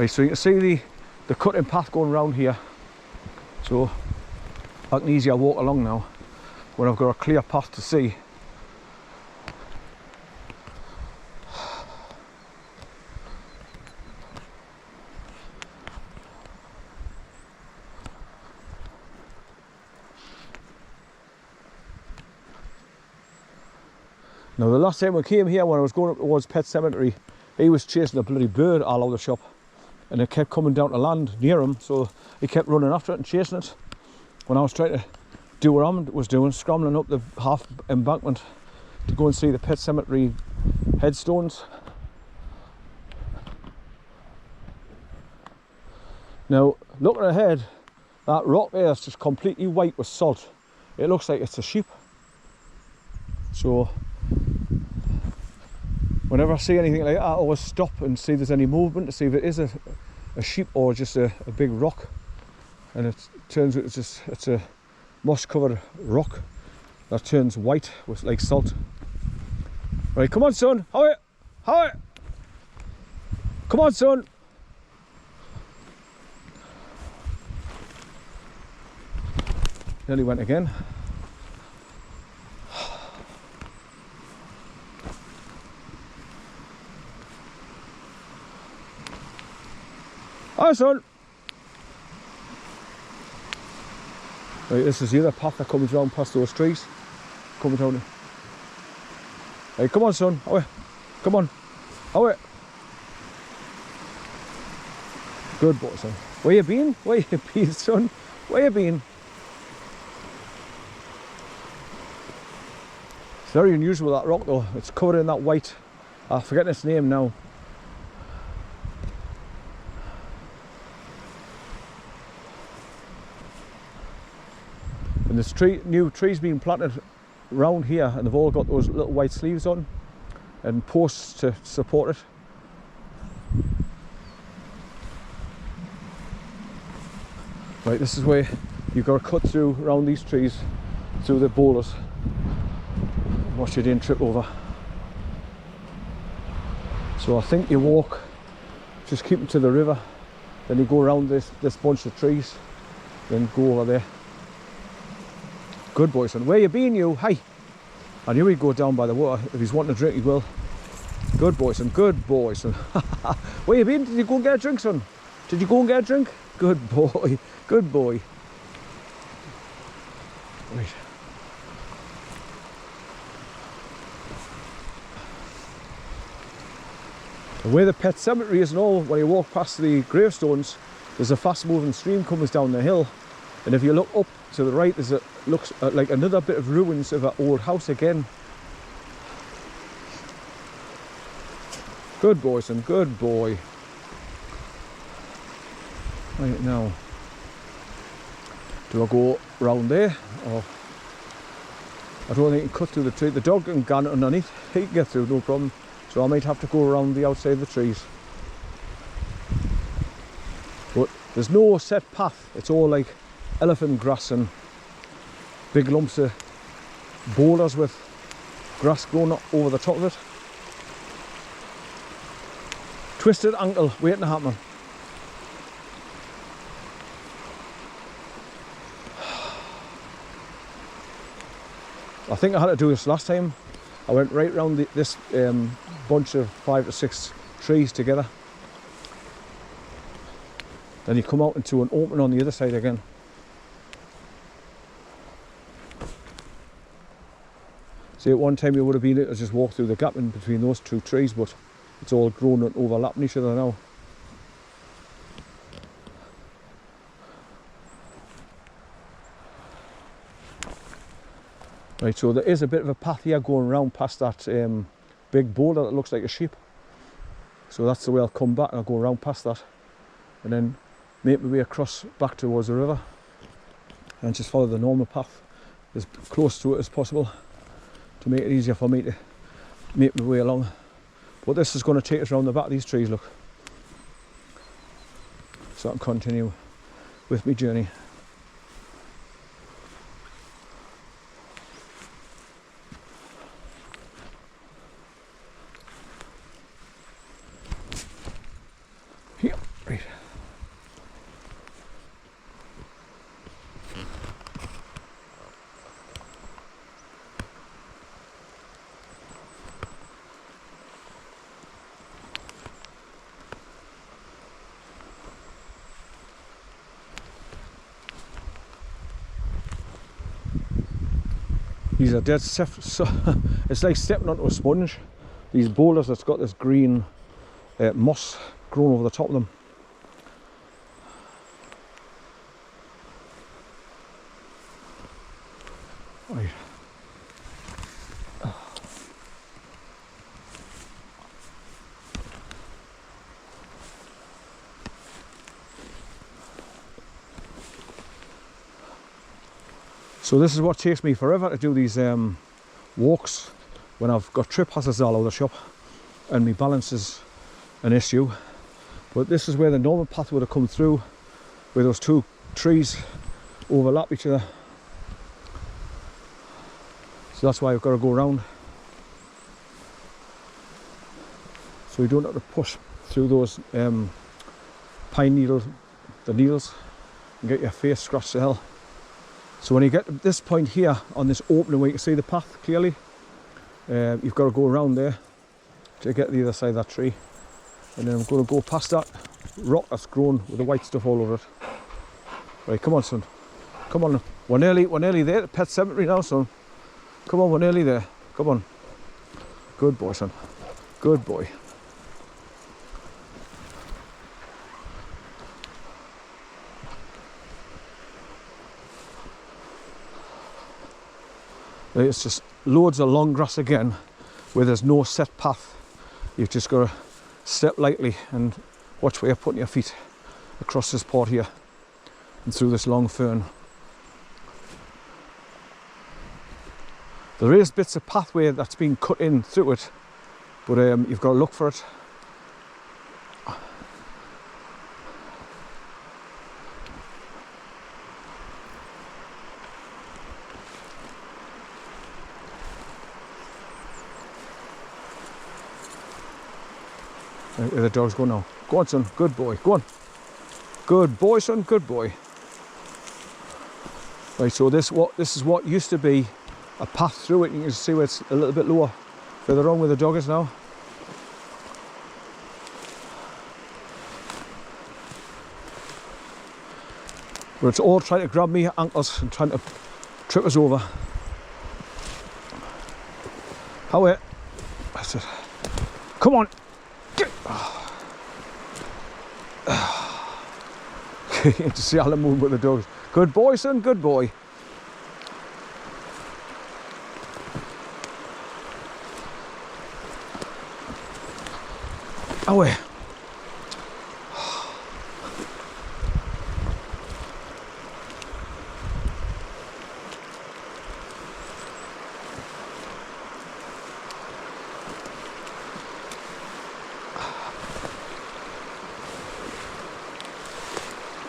Right, so you can see the cutting path going around here. So I can easier walk along now when I've got a clear path to see. Now the last time we came here, when I was going up towards Pet Cemetery, he was chasing a bloody bird all over the shop, and it kept coming down to land near him, so he kept running after it and chasing it. When I was trying to do what I was doing, scrambling up the half embankment to go and see the Pet Cemetery headstones. Now looking ahead, that rock there is just completely white with salt. It looks like it's a sheep. So whenever I see anything like that, I always stop and see if there's any movement, to see if it is a sheep or just a big rock. And it turns out it's a moss covered rock that turns white with like salt. Right, come on son, how are you? Come on son. Nearly went again. Hi son! Right, this is the other path that comes round past those trees. Coming down. Hey, come on son, away. Come on, away. Good boy son. Where you been? Where you been son? Where you been? It's very unusual, that rock though. It's covered in that white, I'm forgetting its name now. And there's new trees being planted around here, and they've all got those little white sleeves on and posts to support it. Right, this is where you've got to cut through around these trees, through the boulders. Watch you didn't trip over. So I think you walk, just keep it to the river, then you go around this bunch of trees, then go over there. Good boy son. Where you been you? Hi. I knew he'd go down by the water. If he's wanting a drink he will. Good boy son, good boy son. Where you been? Did you go and get a drink son? Did you go and get a drink? Good boy, good boy. Right. Where the Pet Cemetery is and all, when you walk past the gravestones, there's a fast moving stream comes down the hill, and if you look up to the right, looks like another bit of ruins of an old house again. Good boy son, good boy. Right, now, do I go round there, or I don't think you can cut through the tree. The dog can get underneath, he can get through, no problem. So I might have to go around the outside of the trees. But there's no set path, it's all like elephant grass and big lumps of boulders with grass growing over the top of it. Twisted ankle waiting to happen. I think I had to do this last time. I went right round this bunch of 5 to 6 trees together. Then you come out into an opening on the other side again. See, at one time you would have been able to just walk through the gap in between those 2 trees, but it's all grown and overlapping each other now. Right, so there is a bit of a path here going around past that big boulder that looks like a sheep. So that's the way I'll come back, and I'll go around past that and then make my way across back towards the river and just follow the normal path as close to it as possible to make it easier for me to make my way along. But this is going to take us around the back of these trees, look. So I can continue with my journey. Here, right. These are dead soft, so it's like stepping onto a sponge. These boulders that's got this green moss growing over the top of them. Right. So this is what takes me forever to do these walks when I've got trip hazards all over the shop and my balance is an issue. But this is where the normal path would have come through, where those two trees overlap each other. So that's why I've got to go around. So you don't have to push through those pine needles, the needles, and get your face scratched to hell. So when you get to this point here on this opening where you can see the path clearly, you've got to go around there to get to the other side of that tree. And then I'm going to go past that rock that's grown with the white stuff all over it. Right, come on son, come on, we're nearly there, the pet cemetery now son. Come on, we're nearly there, come on. Good boy son, good boy. It's just loads of long grass again, where there's no set path. You've just got to step lightly and watch where you're putting your feet across this part here and through this long fern. There is bits of pathway that's been cut in through it, but you've got to look for it. Where the dogs go now. Go on son, good boy, go on. Good boy son, good boy. Right, so this is what used to be a path through it. You can see where it's a little bit lower, further on where the dog is now. But it's all trying to grab me ankles and trying to trip us over. How it? That's it. Come on. You can see how they move with the dogs. Good boy son, good boy. Away.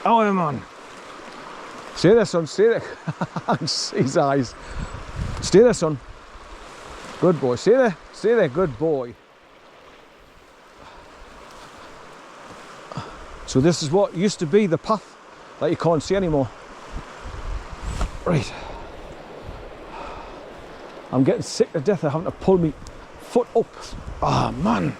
Oh man. Stay there son, stay there. His eyes. Stay there son. Good boy, stay there, good boy. So this is what used to be the path that you can't see anymore. Right. I'm getting sick to death of having to pull my foot up. Ah man.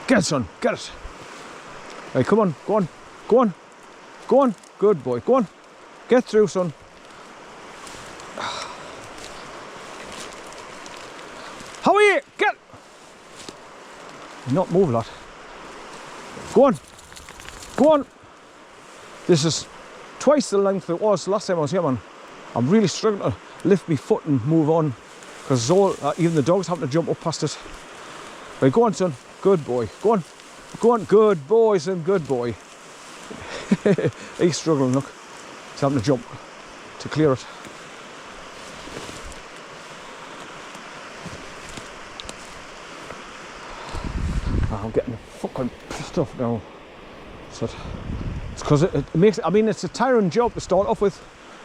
Get it, son, get it. Right, come on, go on, go on, go on. Good boy, go on. Get through, son. How are you? Get. Not move, lad. Go on, go on. This is twice the length it was last time I was here, man. I'm really struggling to lift my foot and move on because it's all, even the dog's having to jump up past it. Right, go on, son. Good boy. Go on. Go on. Good boy, son. Good boy. He's struggling, look. He's having to jump to clear it. I'm getting fucking pissed off now. So it's because it makes, I mean, it's a tiring job to start off with,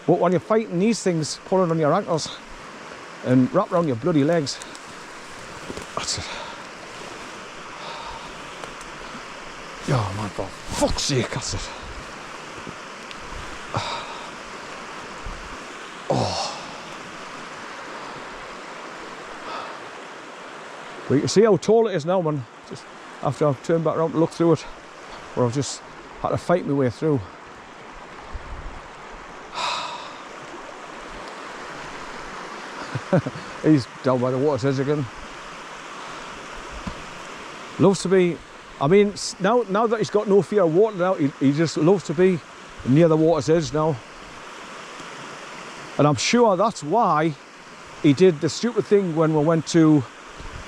but when you're fighting these things, pulling on your ankles and wrap around your bloody legs, that's it. Oh man, for fuck's sake, that's it. Oh. But you can see how tall it is now, man. Just after I've turned back around to look through it, where I've just had to fight my way through. He's down by the water's edge again. Loves to be, I mean, now that he's got no fear of water now, he just loves to be near the water's edge now. And I'm sure that's why he did the stupid thing when we went to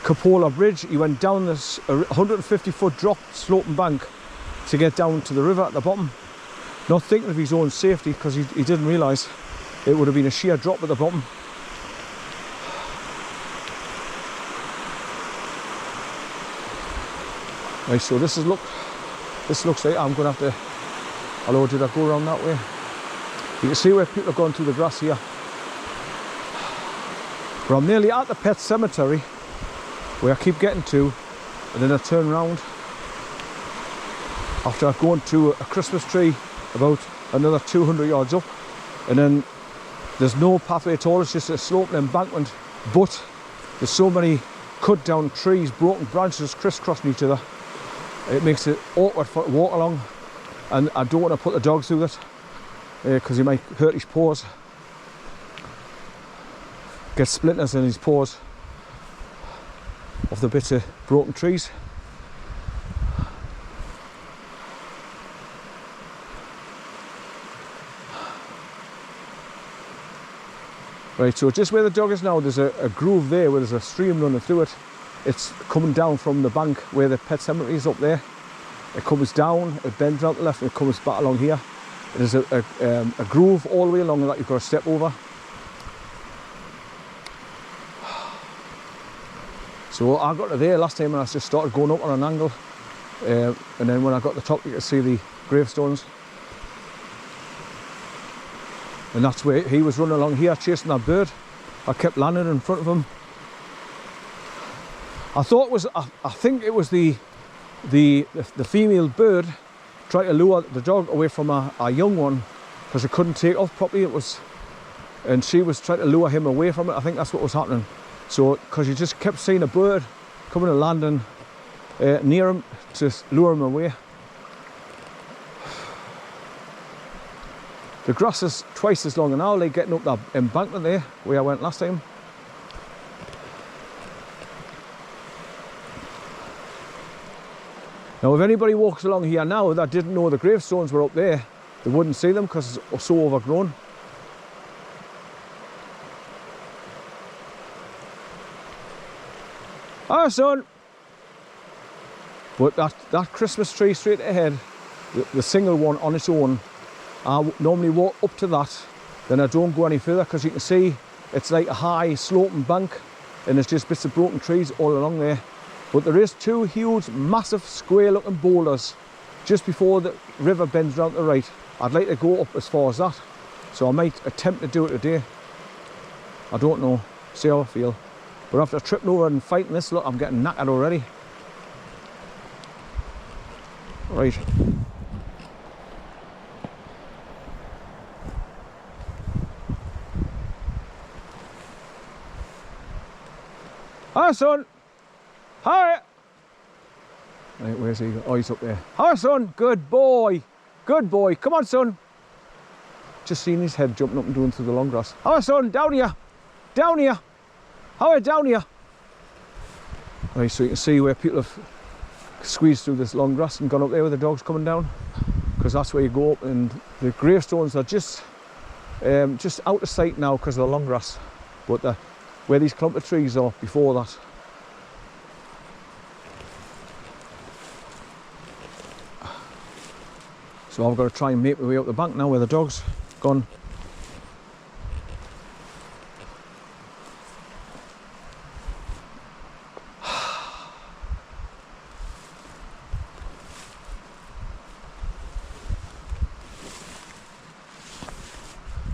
Cupola Bridge. He went down this 150-foot drop sloping bank to get down to the river at the bottom, not thinking of his own safety, because he didn't realise it would have been a sheer drop at the bottom. Right, so this looks like I'm going to have to, although did I go around that way? You can see where people have gone through the grass here. But I'm nearly at the pet cemetery, where I keep getting to, and then I turn around after I've gone to a Christmas tree about another 200 yards up, and then there's no pathway at all, it's just a sloping embankment, but there's so many cut down trees, broken branches crisscrossing each other, it makes it awkward for to walk along, and I don't want to put the dog through it because he might hurt his paws, get splinters in his paws of the bits of broken trees. Right, so just where the dog is now, there's a groove there where there's a stream running through it. It's coming down from the bank where the pet cemetery is up there. It comes down, it bends out the left, and it comes back along here. There's a groove all the way along that you've got to step over. So I got to there last time and I just started going up on an angle. And then when I got to the top, you can see the gravestones. And that's where he was running along here chasing that bird. I kept landing in front of him. I think it was the female bird tried to lure the dog away from a young one because it couldn't take off properly. And she was trying to lure him away from it. I think that's what was happening. So, because you just kept seeing a bird coming and landing near him to lure him away. The grass is twice as long now, like getting up that embankment there where I went last time. Now if anybody walks along here now that didn't know the gravestones were up there, they wouldn't see them because it's so overgrown. Hi son! But that Christmas tree straight ahead, the single one on its own, I normally walk up to that, then I don't go any further because you can see it's like a high sloping bank and there's just bits of broken trees all along there. But there is two huge, massive, square looking boulders just before the river bends round to the right. I'd like to go up as far as that, so I might attempt to do it today. I don't know, see how I feel. But after tripping over and fighting this, look, I'm getting knackered already. Right. Hi son! Hi! Right, where's he? Oh, he's up there. Hi son! Good boy! Good boy! Come on son! Just seen his head jumping up and doing through the long grass. Hi son! Down here! Down here! Hi, down here! Right, so you can see where people have squeezed through this long grass and gone up there with the dogs coming down, because that's where you go up, and the gravestones are just out of sight now because of the long grass, but where these clump of trees are before that. So I've got to try and make my way up the bank now where the dog's gone.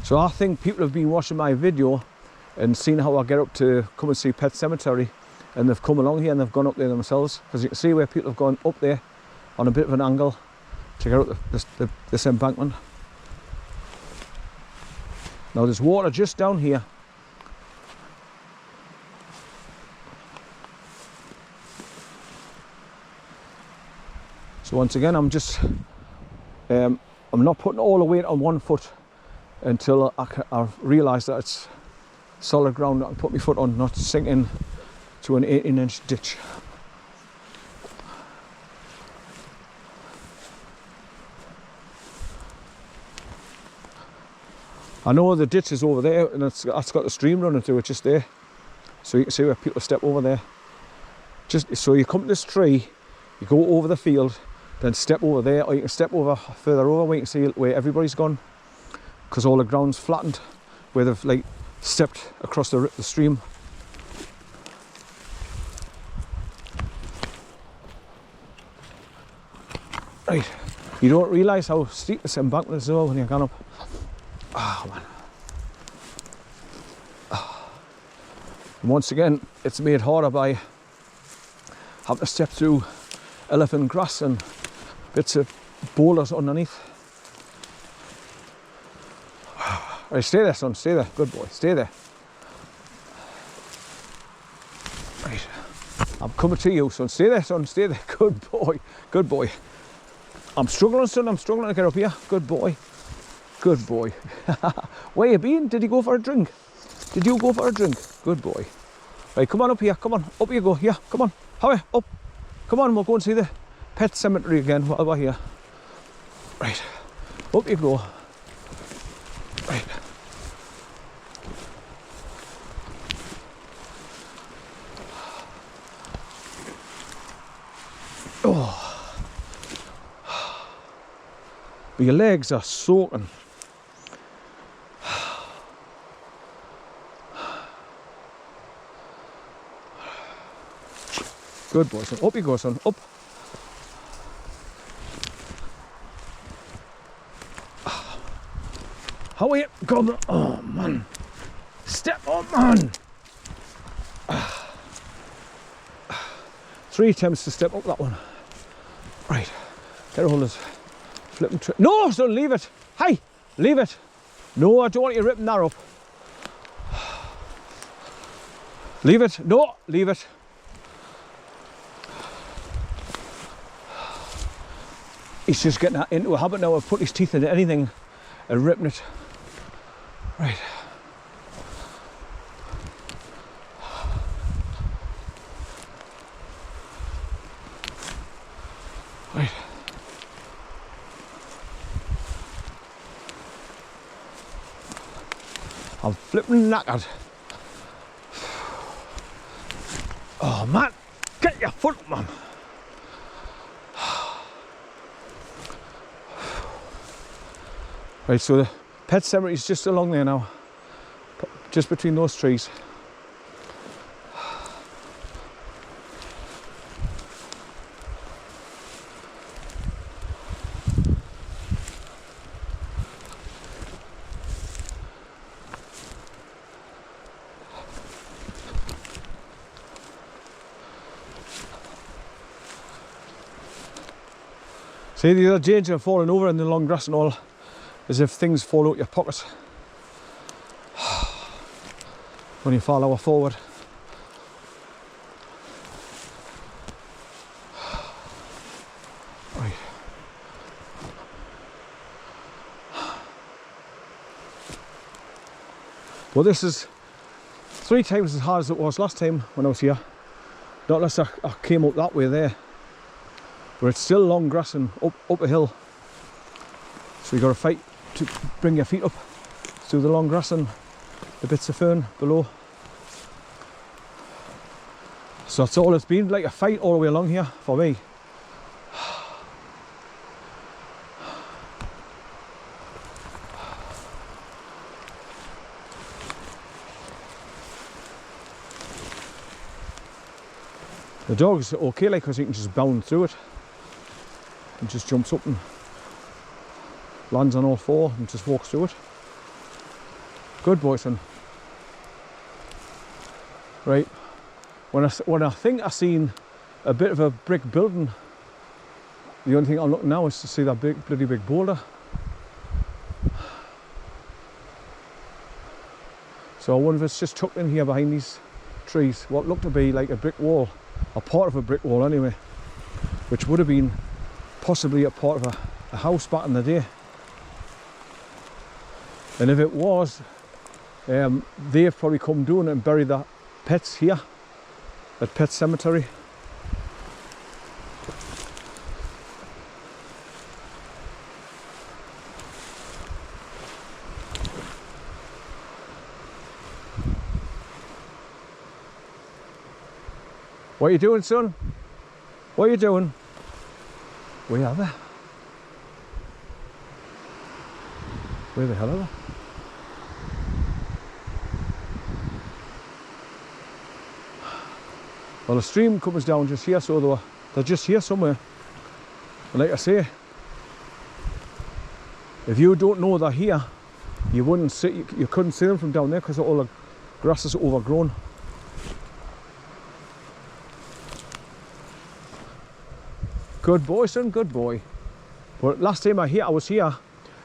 So I think people have been watching my video and seen how I get up to come and see Pet Cemetery, and they've come along here and they've gone up there themselves, because you can see where people have gone up there on a bit of an angle to get out this embankment. Now there's water just down here. So once again, I'm just, I'm not putting all the weight on one foot until I realise that it's solid ground that I can put my foot on, not sink in to an 18-inch ditch. I know the ditch is over there, and that's got the stream running through it just there. So you can see where people step over there. Just so you come to this tree, you go over the field, then step over there, or you can step over further over where you can see where everybody's gone, because all the ground's flattened where they've like stepped across the stream. Right, you don't realise how steep this embankment is when you're gone up. Oh man. And once again, it's made harder by having to step through elephant grass and bits of boulders underneath. Right, stay there, son, stay there. Good boy, stay there. Right, I'm coming to you, son. Stay there, son, stay there. Good boy, good boy. I'm struggling, son, I'm struggling to get up here. Good boy. Good boy. Where you been? Did you go for a drink? Did you go for a drink? Good boy. Right, come on up here, come on. Up you go, here, come on. Hurry, up. Come on, we'll go and see the pet cemetery again while we're here. Right, up you go. Right. Oh. But your legs are soaking. Good boy, son. Up you go, son. Up. How are you? Come on. Oh, man. Step up, man. 3 attempts to step up that one. Right. Get a hold of this flipping tree. No, son, leave it. Hey, leave it. No, I don't want you ripping that up. Leave it. No, leave it. He's just getting into a habit now of putting his teeth into anything and ripping it. Right. Right. I'm flipping knackered. Oh man, get your foot up, man. Right, so the pet cemetery is just along there now, just between those trees. See, the other danger of falling over in the long grass and all is if things fall out your pocket when you fall forward. Right. Well, this is 3 times as hard as it was last time when I was here. Not unless I came up that way there. But it's still long grass and up a hill. So you got to fight to bring your feet up through the long grass and the bits of fern below. So that's all it's been, like a fight all the way along here for me. The dog's okay, like, because he can just bound through it and just jumps up and lands on all 4 and just walks through it. Good boy, son. Right, when I think I seen a bit of a brick building the only thing I'm looking now is to see that bloody big boulder. So I wonder if it's just tucked in here behind these trees, what looked to be like a brick wall, or part of a brick wall anyway, which would have been possibly a part of a house back in the day. And if it was, they've probably come down and buried the pets here at Pet Cemetery. What are you doing, son? What are you doing? Where are they? Where the hell are they? Well, the stream comes down just here, so they're just here somewhere. And like I say, if you don't know they're here, you couldn't see them from down there because all the grass is overgrown. Good boy, son, good boy. But last time I was here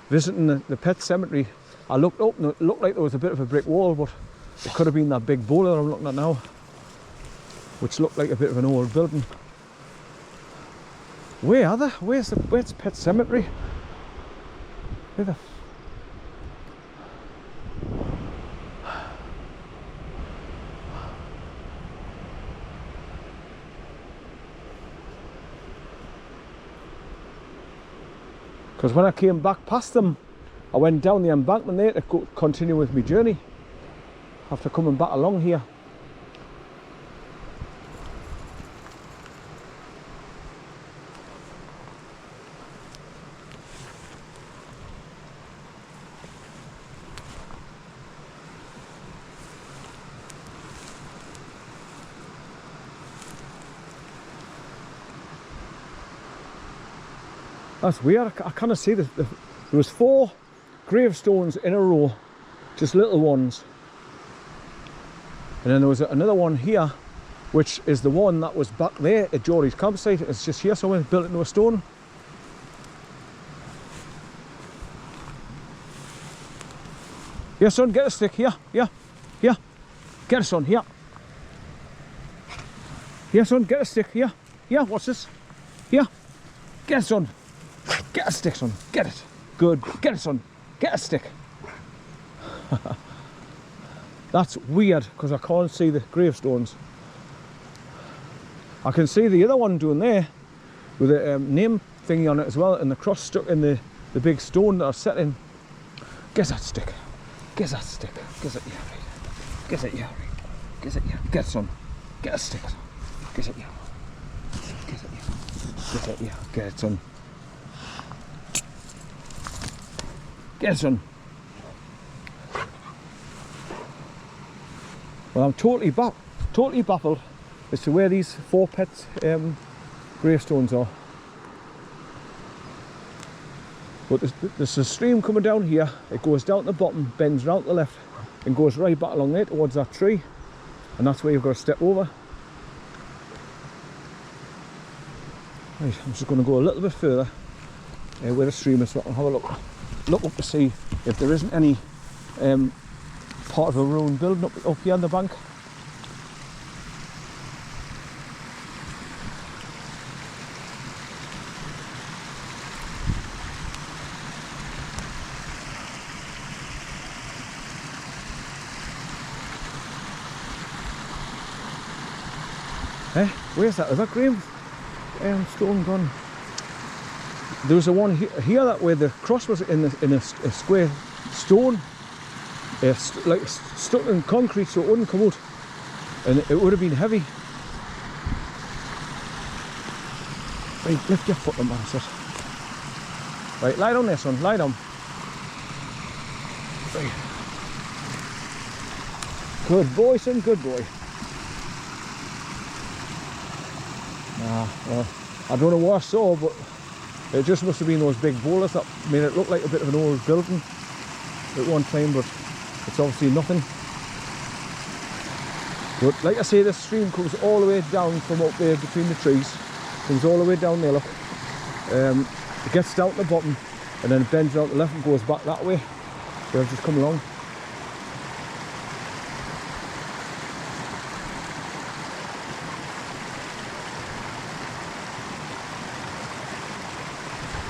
visiting the Pet Cemetery, I looked up and it looked like there was a bit of a brick wall, but it could have been that big boulder I'm looking at now, which looked like a bit of an old building. Where are they? Where's Pet Cemetery? Where the... Because when I came back past them, I went down the embankment there to continue with my journey after coming back along here. That's weird. I kind of see there was 4 gravestones in a row, just little ones, and then there was another one here, which is the one that was back there at Geordie's campsite. It's just here somewhere, built into a stone. Here, son, get a stick. Here, here, here. Get it, son. Here. Here, son, get a stick. Here, here. What's this? Here. Get it, son. Get a stick, son. Get it. Good. Get it, son. Get a stick. That's weird because I can't see the gravestones. I can see the other one down there with a name thingy on it as well, and the cross stuck in the big stone that are set in. Get that stick. Get that stick. Get it, yeah, right. Get it, yeah, right. Get it, yeah. Get it, son. Get a stick, son. Get it, yeah. Get it, yeah. Get it, yeah. Get it, son. Get it, son. Well, I'm totally baffled as to where these 4 pets gravestones are. But there's a stream coming down here. It goes down to the bottom, bends round to the left, and goes right back along there towards that tree. And that's where you've got to step over. Right, I'm just going to go a little bit further where the stream is, so I can have a look up to see if there isn't any part of a ruined building up here on the bank. Where's that other grave stone gone? There was a one here that where the cross was in a square stone, like stuck in concrete, so it wouldn't come out, and it would have been heavy. Right, lift your foot up, man. Right, lie down there, son. Lie down. Right. Good boy, son. Good boy. Well, I don't know what I saw, but it just must have been those big boulders that made it look like a bit of an old building at one time, but it's obviously nothing. But like I say, this stream comes all the way down from up there between the trees, comes all the way down there, look, it gets down to the bottom and then it bends out to the left and goes back that way. So I've just come along.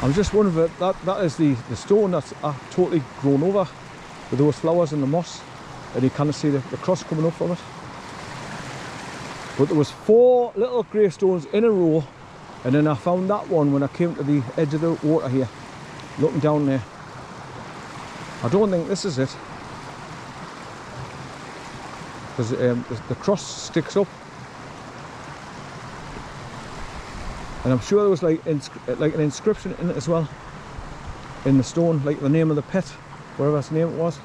I'm just wondering if that is the stone that's totally grown over with those flowers and the moss, and you kind of see the cross coming up from it. But there was 4 little grey stones in a row, and then I found that one when I came to the edge of the water here, looking down there. I don't think this is it, because the cross sticks up. And I'm sure there was like an inscription in it as well, in the stone, like the name of the pet, whatever its name it was.